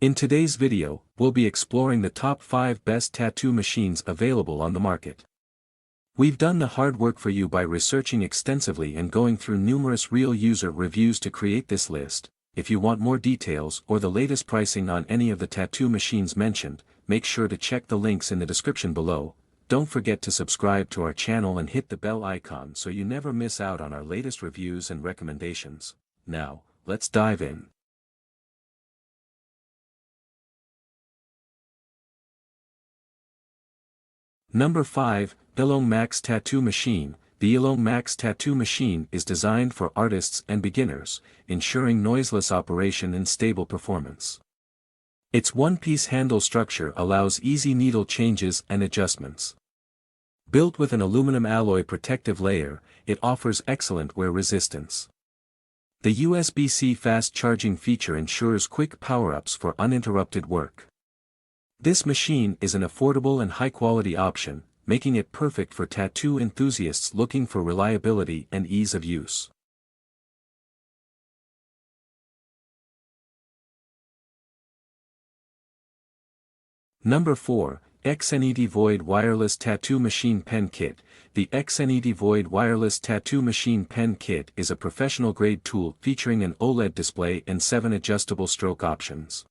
In today's video, we'll be exploring the top 5 best tattoo machines available on the market. We've done the hard work for you by researching extensively and going through numerous real user reviews to create this list. If you want more details or the latest pricing on any of the tattoo machines mentioned, make sure to check the links in the description below. Don't forget to subscribe to our channel and hit the bell icon so you never miss out on our latest reviews and recommendations. Now, let's dive in. Number 5, YILONG Max Tattoo Machine. The YILONG Max Tattoo Machine is designed for artists and beginners, ensuring noiseless operation and stable performance. Its one-piece handle structure allows easy needle changes and adjustments. Built with an aluminum alloy protective layer, it offers excellent wear resistance. The USB-C fast charging feature ensures quick power-ups for uninterrupted work. This machine is an affordable and high-quality option, making it perfect for tattoo enthusiasts looking for reliability and ease of use. Number 4, XNET Void Wireless Tattoo Machine Pen Kit. The XNET Void Wireless Tattoo Machine Pen Kit is a professional-grade tool featuring an OLED display and 7 adjustable stroke options.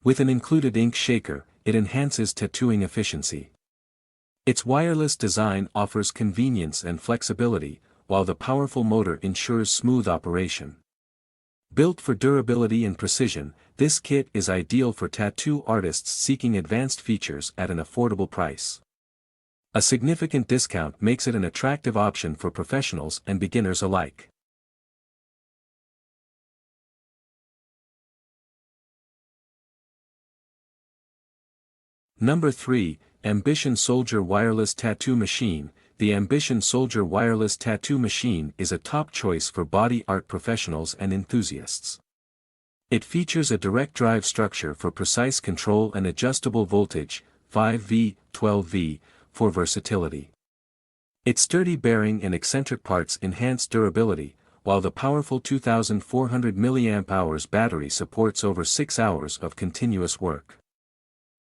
With an included ink shaker, it enhances tattooing efficiency. Its wireless design offers convenience and flexibility, while the powerful motor ensures smooth operation. Built for durability and precision, this kit is ideal for tattoo artists seeking advanced features at an affordable price. A significant discount makes it an attractive option for professionals and beginners alike. Number 3, Ambition Soldier Wireless Tattoo Machine. The Ambition Soldier Wireless Tattoo Machine is a top choice for body art professionals and enthusiasts. It features a direct drive structure for precise control and adjustable voltage, 5V, 12V, for versatility. Its sturdy bearing and eccentric parts enhance durability, while the powerful 2400 mAh battery supports over 6 hours of continuous work.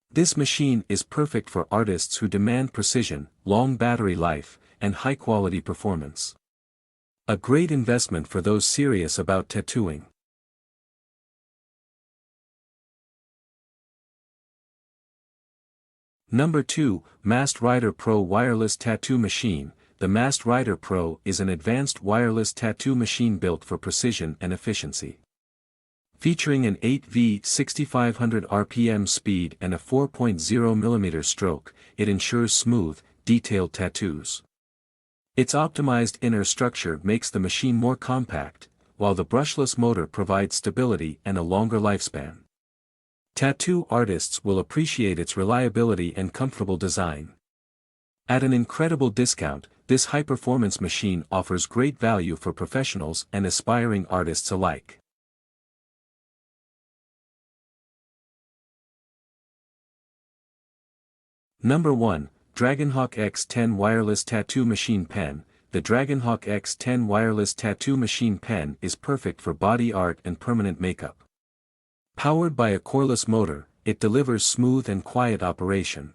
This machine is perfect for artists who demand precision, long battery life, and high-quality performance. A great investment for those serious about tattooing. Number 2, Mast Rider Pro Wireless Tattoo Machine. The Mast Rider Pro is an advanced wireless tattoo machine built for precision and efficiency. Featuring an 8V 6500 RPM speed and a 4.0mm stroke, it ensures smooth, detailed tattoos. Its optimized inner structure makes the machine more compact, while the brushless motor provides stability and a longer lifespan. Tattoo artists will appreciate its reliability and comfortable design. At an incredible discount, this high-performance machine offers great value for professionals and aspiring artists alike. Number 1, Dragonhawk X10 Wireless Tattoo Machine Pen. The Dragonhawk X10 Wireless Tattoo Machine Pen is perfect for body art and permanent makeup. Powered by a cordless motor, it delivers smooth and quiet operation.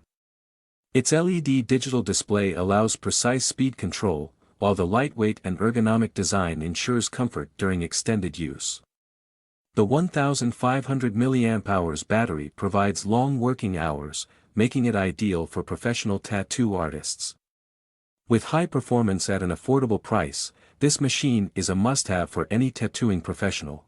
Its LED digital display allows precise speed control, while the lightweight and ergonomic design ensures comfort during extended use. The 1500 mAh battery provides long working hours, making it ideal for professional tattoo artists. With high performance at an affordable price, this machine is a must-have for any tattooing professional.